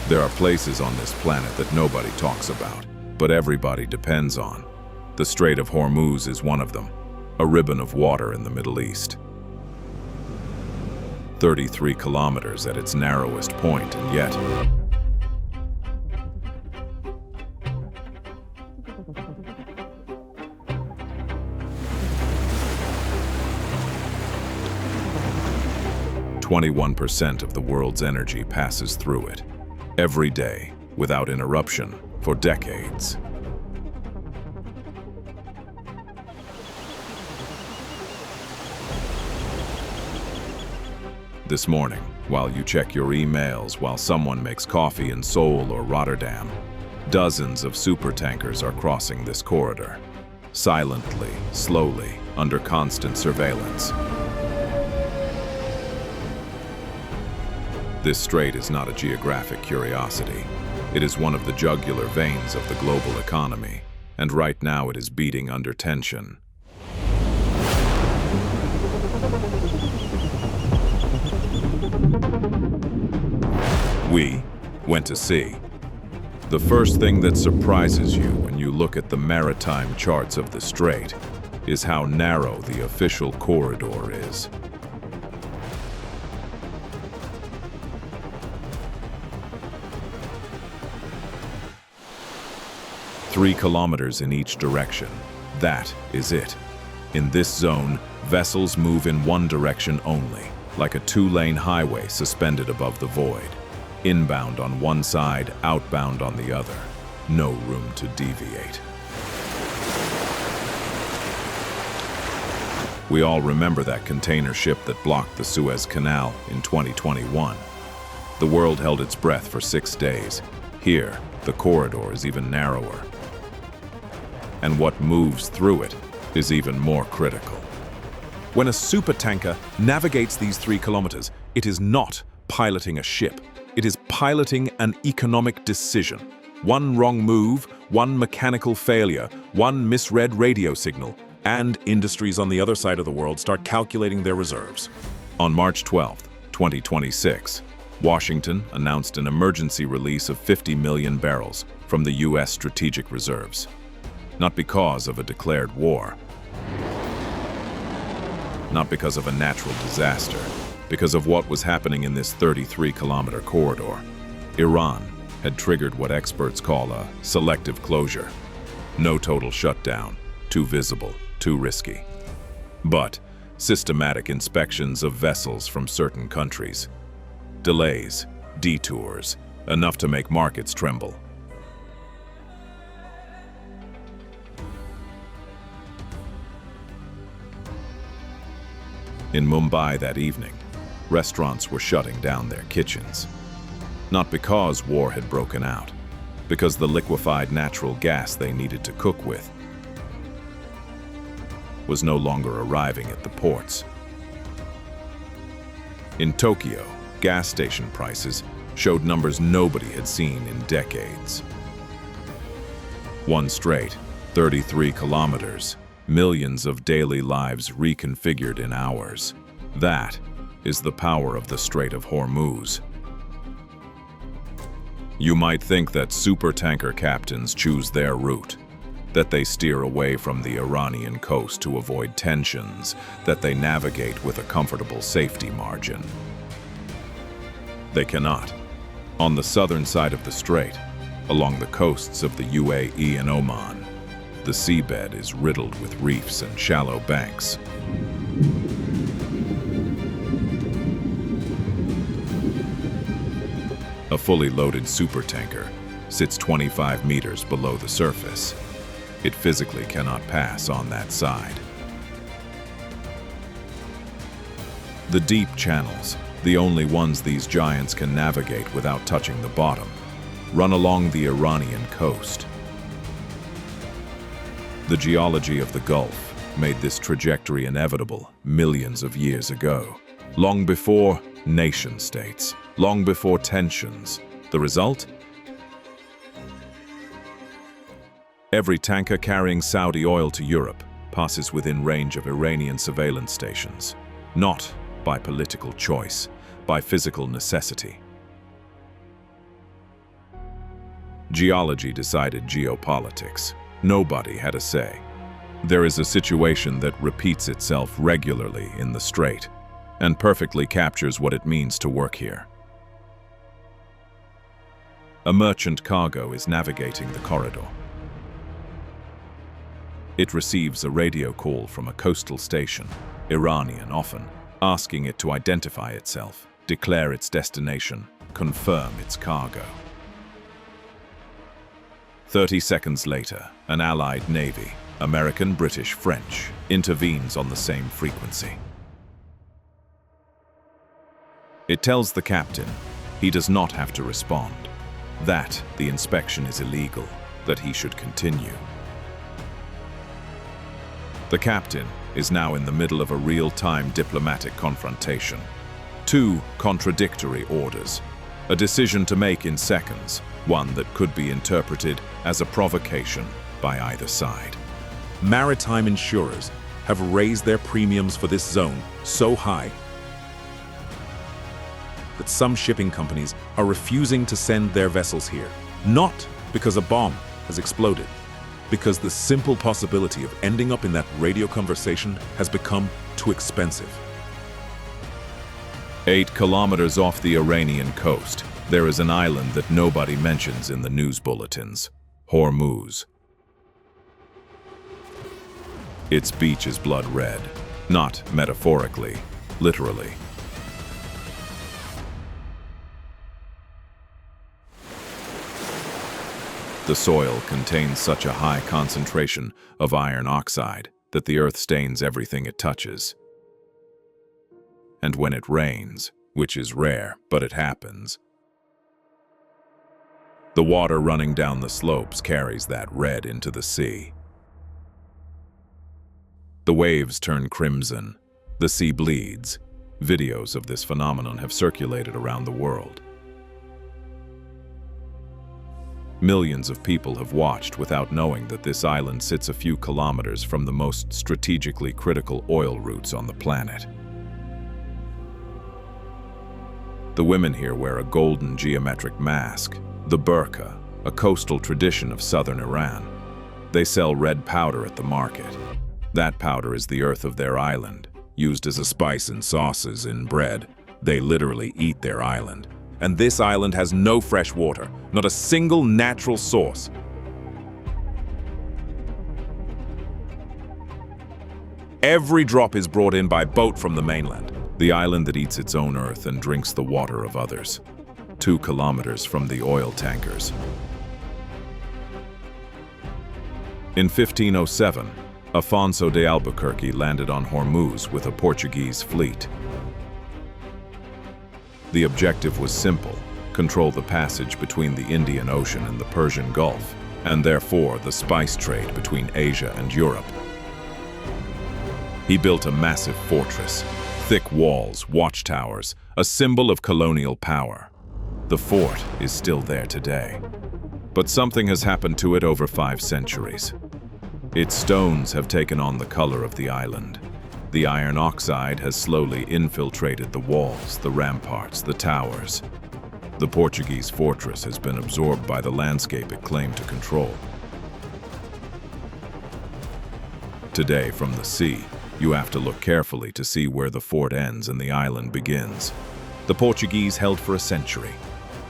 There are places on this planet that nobody talks about, but everybody depends on. The Strait of Hormuz is one of them, a ribbon of water in the Middle East. 33 kilometers at its narrowest point, and yet 21% of the world's energy passes through it, every day, without interruption, for decades. This morning, while you check your emails, while someone makes coffee in Seoul or Rotterdam, dozens of supertankers are crossing this corridor, silently, slowly, under constant surveillance. This strait is not a geographic curiosity. It is one of the jugular veins of the global economy, and right now it is beating under tension. We went to sea. The first thing that surprises you when you look at the maritime charts of the strait is how narrow the official corridor is. Three kilometers in each direction. That is it. In this zone, vessels move in one direction only, like a two-lane highway suspended above the void. Inbound on one side, outbound on the other. No room to deviate. We all remember that container ship that blocked the Suez Canal in 2021. The world held its breath for 6 days. Here, the corridor is even narrower. And what moves through it is even more critical. When a supertanker navigates these 3 kilometers, it is not piloting a ship. It is piloting an economic decision. One wrong move, one mechanical failure, one misread radio signal, and industries on the other side of the world start calculating their reserves. On March 12, 2026, Washington announced an emergency release of 50 million barrels from the U.S. strategic reserves. Not because of a declared war, not because of a natural disaster, because of what was happening in this 33-kilometer corridor. Iran had triggered what experts call a selective closure. No total shutdown, too visible, too risky. But systematic inspections of vessels from certain countries. Delays, detours, enough to make markets tremble. In Mumbai that evening, restaurants were shutting down their kitchens. Not because war had broken out, because the liquefied natural gas they needed to cook with was no longer arriving at the ports. In Tokyo, gas station prices showed numbers nobody had seen in decades. One straight, 33 kilometers, millions of daily lives reconfigured in hours. That is the power of the Strait of Hormuz. You might think that supertanker captains choose their route, that they steer away from the Iranian coast to avoid tensions, that they navigate with a comfortable safety margin. They cannot. On the southern side of the strait, along the coasts of the UAE and Oman, the seabed is riddled with reefs and shallow banks. A fully loaded supertanker sits 25 meters below the surface. It physically cannot pass on that side. The deep channels, the only ones these giants can navigate without touching the bottom, run along the Iranian coast. The geology of the Gulf made this trajectory inevitable millions of years ago, long before nation-states, long before tensions. The result? Every tanker carrying Saudi oil to Europe passes within range of Iranian surveillance stations, not by political choice, by physical necessity. Geology decided geopolitics. Nobody had a say. There is a situation that repeats itself regularly in the Strait and perfectly captures what it means to work here. A merchant cargo is navigating the corridor. It receives a radio call from a coastal station, Iranian often, asking it to identify itself, declare its destination, confirm its cargo. 30 seconds later, an allied navy, American, British, French, intervenes on the same frequency. It tells the captain he does not have to respond, that the inspection is illegal, that he should continue. The captain is now in the middle of a real-time diplomatic confrontation. Two contradictory orders, a decision to make in seconds, one that could be interpreted as a provocation by either side. Maritime insurers have raised their premiums for this zone so high that some shipping companies are refusing to send their vessels here, not because a bomb has exploded, because the simple possibility of ending up in that radio conversation has become too expensive. 8 kilometers off the Iranian coast, there is an island that nobody mentions in the news bulletins, Hormuz. Its beach is blood red, not metaphorically, literally. The soil contains such a high concentration of iron oxide that the earth stains everything it touches. And when it rains, which is rare, but it happens, the water running down the slopes carries that red into the sea. The waves turn crimson, the sea bleeds. Videos of this phenomenon have circulated around the world. Millions of people have watched without knowing that this island sits a few kilometers from the most strategically critical oil routes on the planet. The women here wear a golden geometric mask, the burqa, a coastal tradition of southern Iran. They sell red powder at the market. That powder is the earth of their island, used as a spice in sauces, in bread. They literally eat their island. And this island has no fresh water, not a single natural source. Every drop is brought in by boat from the mainland. The island that eats its own earth and drinks the water of others. 2 kilometers from the oil tankers. In 1507, Afonso de Albuquerque landed on Hormuz with a Portuguese fleet. The objective was simple: control the passage between the Indian Ocean and the Persian Gulf, and therefore the spice trade between Asia and Europe. He built a massive fortress, thick walls, watchtowers, a symbol of colonial power. The fort is still there today, but something has happened to it over 5 centuries. Its stones have taken on the color of the island. The iron oxide has slowly infiltrated the walls, the ramparts, the towers. The Portuguese fortress has been absorbed by the landscape it claimed to control. Today, from the sea, you have to look carefully to see where the fort ends and the island begins. The Portuguese held for a century.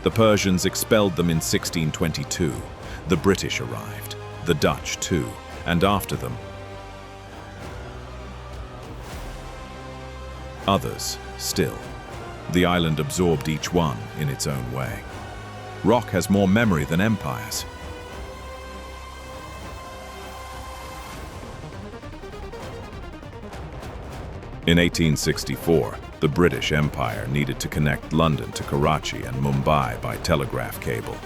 The Persians expelled them in 1622. The British arrived, the Dutch too, and after them, others still. The island absorbed each one in its own way. Rock has more memory than empires. In 1864, the British Empire needed to connect London to Karachi and Mumbai by telegraph cable.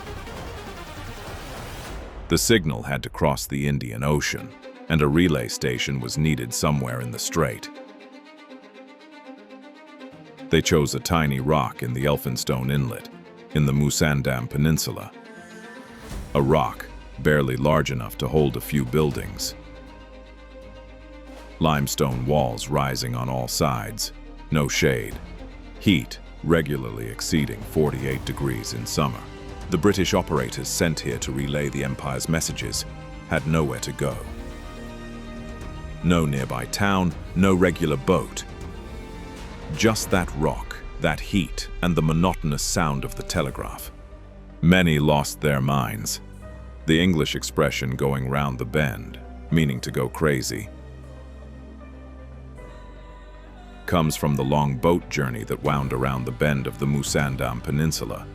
The signal had to cross the Indian Ocean, and a relay station was needed somewhere in the strait. They chose a tiny rock in the Elphinstone Inlet, in the Musandam Peninsula. A rock barely large enough to hold a few buildings. Limestone walls rising on all sides, no shade. Heat regularly exceeding 48 degrees in summer. The British operators sent here to relay the Empire's messages had nowhere to go. No nearby town, no regular boat. Just that rock, that heat, and the monotonous sound of the telegraph. Many lost their minds. The English expression "going round the bend," meaning to go crazy, comes from the long boat journey that wound around the bend of the Musandam Peninsula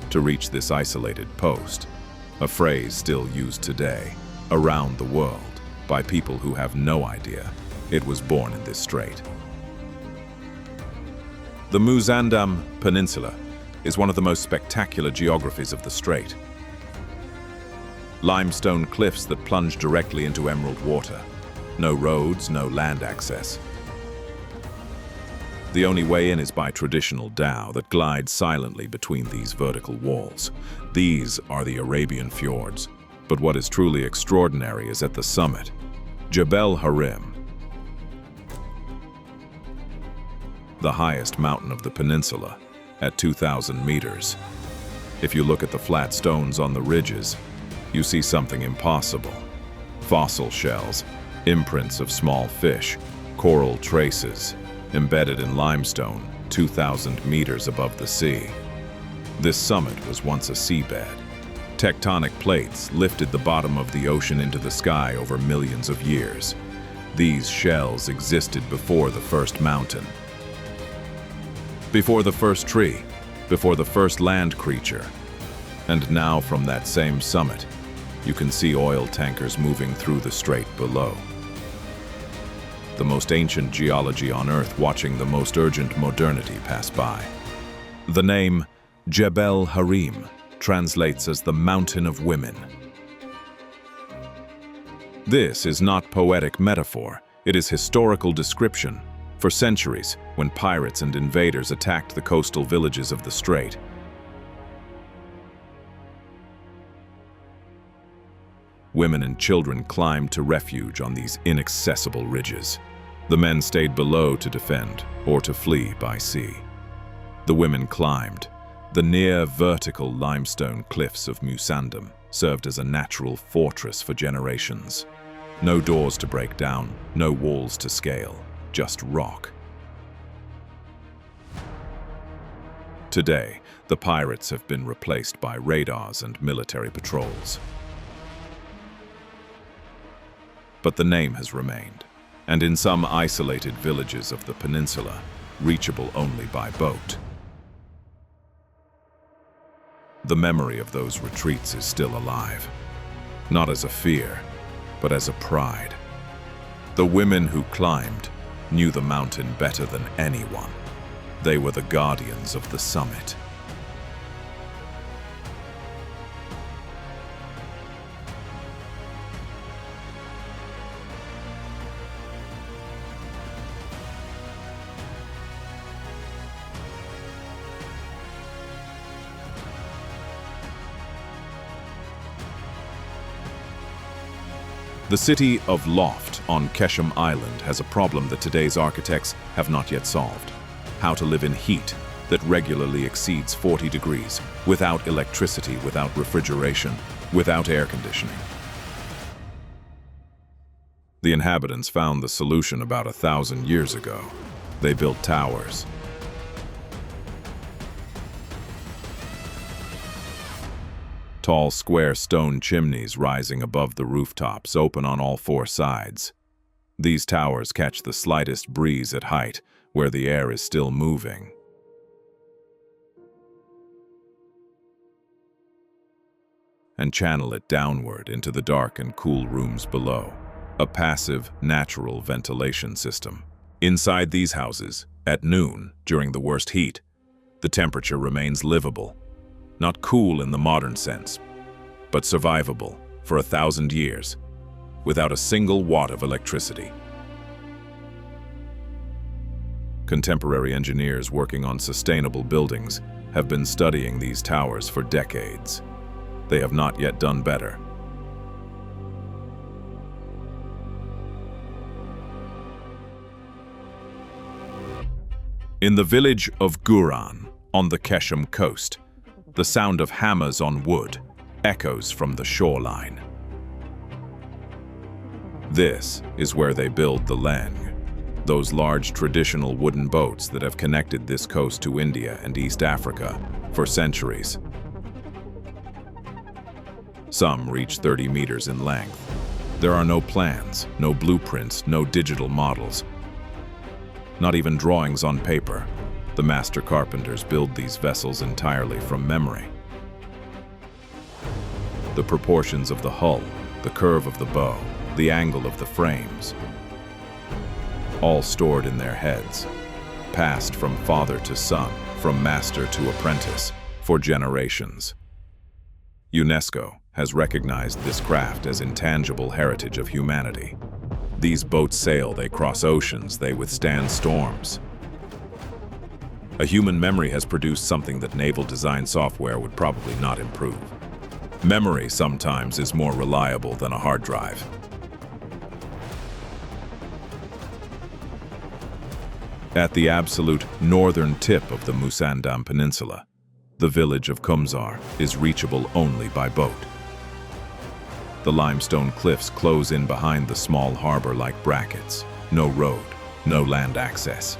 to reach this isolated post, a phrase still used today, around the world, by people who have no idea it was born in this strait. The Musandam Peninsula is one of the most spectacular geographies of the strait. Limestone cliffs that plunge directly into emerald water. No roads, no land access. The only way in is by traditional dhow that glides silently between these vertical walls. These are the Arabian fjords. But what is truly extraordinary is at the summit, Jebel Harim, the highest mountain of the peninsula, at 2,000 meters. If you look at the flat stones on the ridges, you see something impossible. Fossil shells, imprints of small fish, coral traces, embedded in limestone 2,000 meters above the sea. This summit was once a seabed. Tectonic plates lifted the bottom of the ocean into the sky over millions of years. These shells existed before the first mountain, before the first tree, before the first land creature. And now from that same summit, you can see oil tankers moving through the strait below. The most ancient geology on Earth watching the most urgent modernity pass by. The name Jebel Harim translates as the Mountain of Women. This is not poetic metaphor, it is historical description. For centuries, when pirates and invaders attacked the coastal villages of the strait, women and children climbed to refuge on these inaccessible ridges. The men stayed below to defend or to flee by sea. The women climbed. The near-vertical limestone cliffs of Musandam served as a natural fortress for generations. No doors to break down, no walls to scale, just rock. Today, the pirates have been replaced by radars and military patrols. But the name has remained, and in some isolated villages of the peninsula, reachable only by boat. The memory of those retreats is still alive, not as a fear, but as a pride. The women who climbed knew the mountain better than anyone. They were the guardians of the summit. The city of Loft on Keshem Island has a problem that today's architects have not yet solved. How to live in heat that regularly exceeds 40 degrees, without electricity, without refrigeration, without air conditioning. The inhabitants found the solution about 1,000 years ago. They built towers. Tall, square stone chimneys rising above the rooftops, open on all four sides. These towers catch the slightest breeze at height, where the air is still moving. And channel it downward into the dark and cool rooms below. A passive, natural ventilation system. Inside these houses, at noon, during the worst heat, the temperature remains livable. Not cool in the modern sense, but survivable for 1,000 years, without a single watt of electricity. Contemporary engineers working on sustainable buildings have been studying these towers for decades. They have not yet done better. In the village of Guran, on the Keshem coast, The sound of hammers on wood echoes from the shoreline. This is where they build the Leng, those large traditional wooden boats that have connected this coast to India and East Africa for centuries. Some reach 30 meters in length. There are no plans, no blueprints, no digital models. Not even drawings on paper. The master carpenters build these vessels entirely from memory. The proportions of the hull, the curve of the bow, the angle of the frames, all stored in their heads, passed from father to son, from master to apprentice, for generations. UNESCO has recognized this craft as intangible heritage of humanity. These boats sail, they cross oceans, they withstand storms. A human memory has produced something that naval design software would probably not improve. Memory sometimes is more reliable than a hard drive. At the absolute northern tip of the Musandam Peninsula, the village of Kumzar is reachable only by boat. The limestone cliffs close in behind the small harbor like brackets. No road, no land access.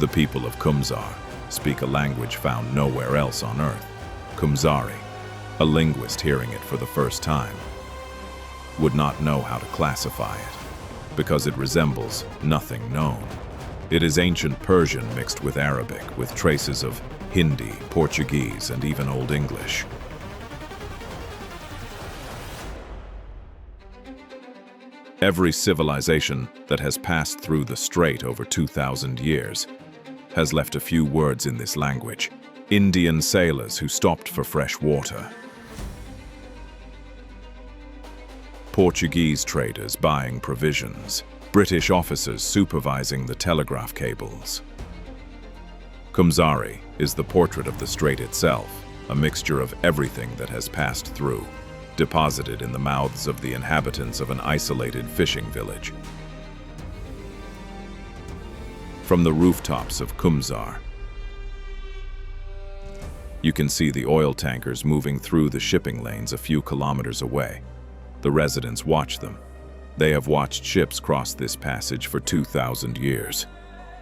The people of Kumzar speak a language found nowhere else on Earth, Kumzari. A linguist hearing it for the first time would not know how to classify it, because it resembles nothing known. It is ancient Persian mixed with Arabic, with traces of Hindi, Portuguese, and even Old English. Every civilization that has passed through the strait over 2,000 years has left a few words in this language. Indian sailors who stopped for fresh water. Portuguese traders buying provisions. British officers supervising the telegraph cables. Kumzari is the portrait of the strait itself, a mixture of everything that has passed through, deposited in the mouths of the inhabitants of an isolated fishing village. From the rooftops of Kumzar, you can see the oil tankers moving through the shipping lanes a few kilometers away. The residents watch them. They have watched ships cross this passage for 2,000 years.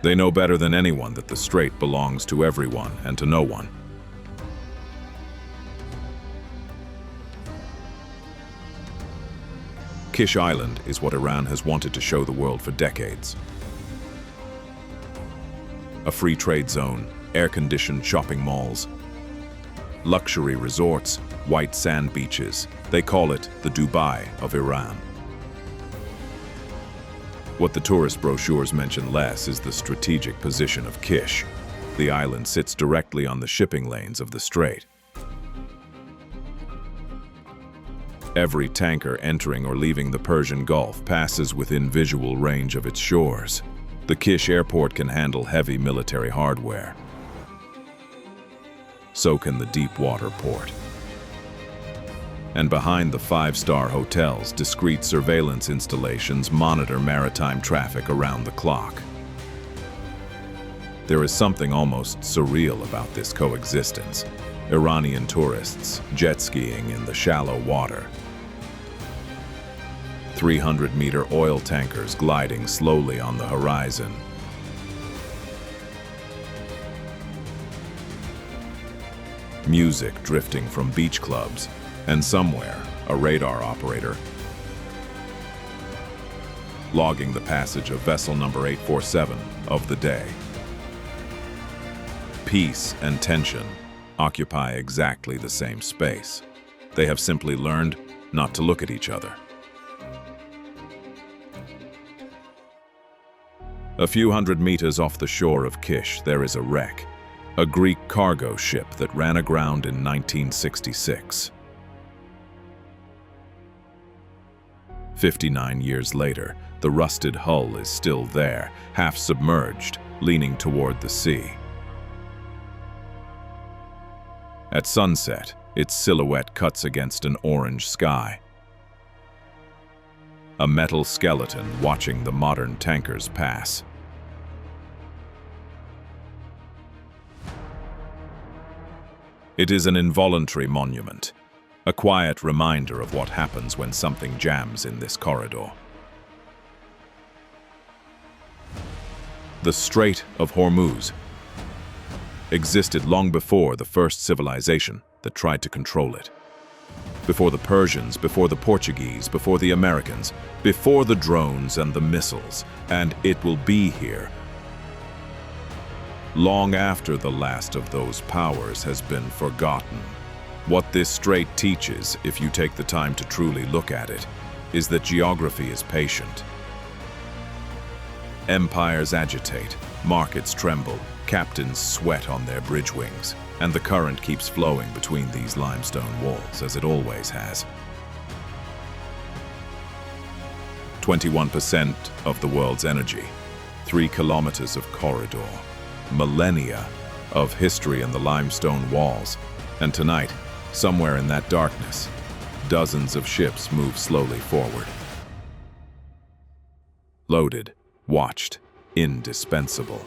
They know better than anyone that the strait belongs to everyone and to no one. Kish Island is what Iran has wanted to show the world for decades. A free trade zone, air-conditioned shopping malls, luxury resorts, white sand beaches. They call it the Dubai of Iran. What the tourist brochures mention less is the strategic position of Kish. The island sits directly on the shipping lanes of the strait. Every tanker entering or leaving the Persian Gulf passes within visual range of its shores. The Kish airport can handle heavy military hardware. So can the deep water port. And behind the five-star hotels, discreet surveillance installations monitor maritime traffic around the clock. There is something almost surreal about this coexistence. Iranian tourists jet skiing in the shallow water. 300-meter oil tankers gliding slowly on the horizon. Music drifting from beach clubs. And somewhere, a radar operator logging the passage of vessel number 847 of the day. Peace and tension occupy exactly the same space. They have simply learned not to look at each other. A few hundred meters off the shore of Kish, there is a wreck, a Greek cargo ship that ran aground in 1966. 59 years later, the rusted hull is still there, half submerged, leaning toward the sea. At sunset, its silhouette cuts against an orange sky. A metal skeleton watching the modern tankers pass. It is an involuntary monument, a quiet reminder of what happens when something jams in this corridor. The Strait of Hormuz existed long before the first civilization that tried to control it. Before the Persians, before the Portuguese, before the Americans, before the drones and the missiles, and it will be here long after the last of those powers has been forgotten. What this strait teaches, if you take the time to truly look at it, is that geography is patient. Empires agitate, markets tremble, captains sweat on their bridge wings, and the current keeps flowing between these limestone walls, as it always has. 21% of the world's energy, 3 kilometers of corridor, millennia of history in the limestone walls, and tonight, somewhere in that darkness, dozens of ships move slowly forward. Loaded, watched, indispensable.